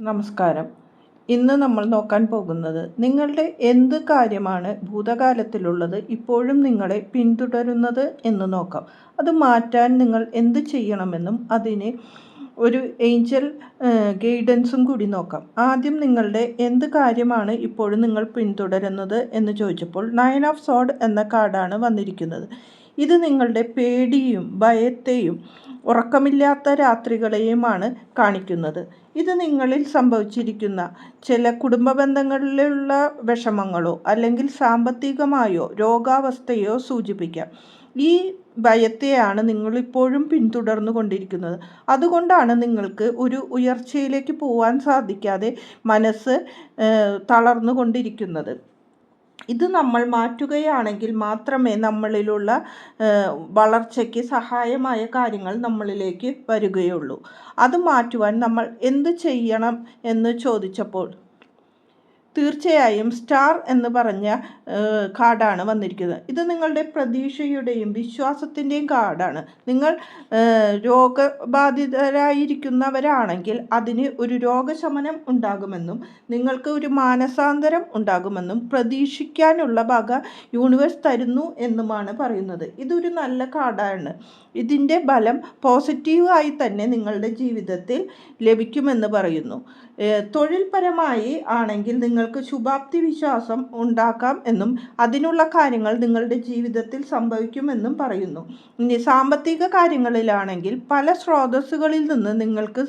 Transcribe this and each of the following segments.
നമസ്കാരം. ഇന്ന് നമ്മൾ നോക്കാൻ പോകുന്നത് നിങ്ങളുടെ എന്ത് കാര്യമാണ് ഭൂതകാലത്തിലുള്ളത് ഇപ്പോഴും നിങ്ങളെ പിന്തുടരുന്നത് എന്ന് നോക്കാം. അത് മാറ്റാൻ നിങ്ങൾ എന്ത് ചെയ്യണമെന്നും അതിന് ഒരു ഏഞ്ചൽ ഗൈഡൻസും കൂടി നോക്കാം. ആദ്യം നിങ്ങളുടെ എന്ത് കാര്യമാണ് ഇപ്പോഴും നിങ്ങൾ പിന്തുടരുന്നത് എന്ന് ചോദിച്ചപ്പോൾ 9 ഓഫ് സോഡ് എന്ന കാർഡാണ് വന്നിരിക്കുന്നത്. ഇത് നിങ്ങളുടെ പേടിയും ഭയത്തെയും ഉറക്കമില്ലാത്ത രാത്രികളെയുമാണ് കാണിക്കുന്നത്. ഇത് നിങ്ങളിൽ സംഭവിച്ചിരിക്കുന്ന ചില കുടുംബ ബന്ധങ്ങളിലുള്ള വിഷമങ്ങളോ അല്ലെങ്കിൽ സാമ്പത്തികമായോ രോഗാവസ്ഥയോ സൂചിപ്പിക്കാം. ഈ ഭയത്തെയാണ് നിങ്ങളിപ്പോഴും പിന്തുടർന്നു കൊണ്ടിരിക്കുന്നത്. അതുകൊണ്ടാണ് നിങ്ങൾക്ക് ഒരു ഉയർച്ചയിലേക്ക് പോകാൻ സാധിക്കാതെ മനസ്സ് തളർന്നു കൊണ്ടിരിക്കുന്നത്. ഇത് നമ്മൾ മാറ്റുകയാണെങ്കിൽ മാത്രമേ നമ്മളിലുള്ള വളർച്ചയ്ക്ക് സഹായമായ കാര്യങ്ങൾ നമ്മളിലേക്ക് വരികയുള്ളൂ. അത് മാറ്റുവാൻ നമ്മൾ എന്ത് ചെയ്യണം എന്ന് ചോദിച്ചപ്പോൾ തീർച്ചയായും സ്റ്റാർ എന്ന് പറഞ്ഞ കാർഡാണ് വന്നിരിക്കുന്നത്. ഇത് നിങ്ങളുടെ പ്രതീക്ഷയുടെയും വിശ്വാസത്തിൻ്റെയും കാർഡാണ്. നിങ്ങൾ രോഗബാധിതരായിരിക്കുന്നവരാണെങ്കിൽ അതിന് ഒരു രോഗശമനം ഉണ്ടാകുമെന്നും നിങ്ങൾക്ക് ഒരു മാനസാന്തരം ഉണ്ടാകുമെന്നും പ്രതീക്ഷിക്കാനുള്ള വക യൂണിവേഴ്സ് തരുന്നു എന്നുമാണ് പറയുന്നത്. ഇതൊരു നല്ല കാർഡാണ്. ഇതിൻ്റെ ഫലം പോസിറ്റീവായി തന്നെ നിങ്ങളുടെ ജീവിതത്തിൽ ലഭിക്കുമെന്ന് പറയുന്നു. തൊഴിൽപരമായി ആണെങ്കിൽ നിങ്ങൾക്ക് ശുഭാപ്തി വിശ്വാസം ഉണ്ടാക്കാം എന്നും അതിനുള്ള കാര്യങ്ങൾ നിങ്ങളുടെ ജീവിതത്തിൽ സംഭവിക്കുമെന്നും പറയുന്നു. ഇനി സാമ്പത്തിക കാര്യങ്ങളിലാണെങ്കിൽ പല സ്രോതസ്സുകളിൽ നിന്ന് നിങ്ങൾക്ക്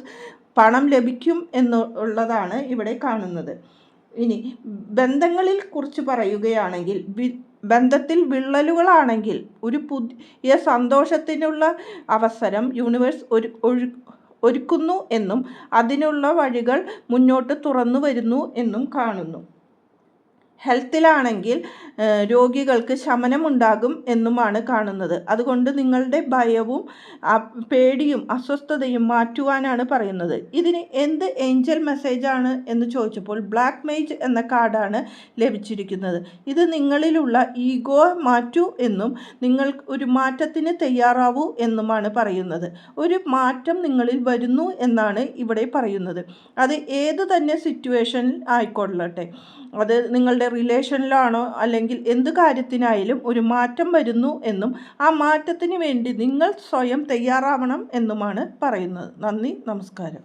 പണം ലഭിക്കും എന്നുള്ളതാണ് ഇവിടെ കാണുന്നത്. ഇനി ബന്ധങ്ങളിൽ കുറിച്ച് പറയുകയാണെങ്കിൽ ബന്ധത്തിൽ വിള്ളലുകളാണെങ്കിൽ ഒരു പുതിയ സന്തോഷത്തിനുള്ള അവസരം യൂണിവേഴ്സ് ഒരുക്കുന്നു എന്നും അതിനുള്ള വഴികൾ മുന്നോട്ട് തുറന്നു വരുന്നു എന്നും കാണുന്നു. ഹെൽത്തിലാണെങ്കിൽ രോഗികൾക്ക് ശമനമുണ്ടാകും എന്നുമാണ് കാണുന്നത്. അതുകൊണ്ട് നിങ്ങളുടെ ഭയവും പേടിയും അസ്വസ്ഥതയും മാറ്റുവാനാണ് പറയുന്നത്. ഇതിന് എന്ത് ഏഞ്ചൽ മെസ്സേജാണ് എന്ന് ചോദിച്ചപ്പോൾ ബ്ലാക്ക് മേജ് എന്ന കാർഡാണ് ലഭിച്ചിരിക്കുന്നത്. ഇത് നിങ്ങളിലുള്ള ഈഗോ മാറ്റൂ എന്നും നിങ്ങൾ ഒരു മാറ്റത്തിന് തയ്യാറാവൂ എന്നുമാണ് പറയുന്നത്. ഒരു മാറ്റം നിങ്ങളിൽ വരുന്നു എന്നാണ് ഇവിടെ പറയുന്നത്. അത് ഏത് തന്നെ സിറ്റുവേഷനിൽ ആയിക്കൊള്ളട്ടെ, അത് നിങ്ങളുടെ റിലേഷനിലാണോ അല്ലെങ്കിൽ എന്ത് കാര്യത്തിനായാലും ഒരു മാറ്റം വരുന്നു എന്നും ആ മാറ്റത്തിന് വേണ്ടി നിങ്ങൾ സ്വയം തയ്യാറാവണം എന്നുമാണ് പറയുന്നത്. നന്ദി, നമസ്കാരം.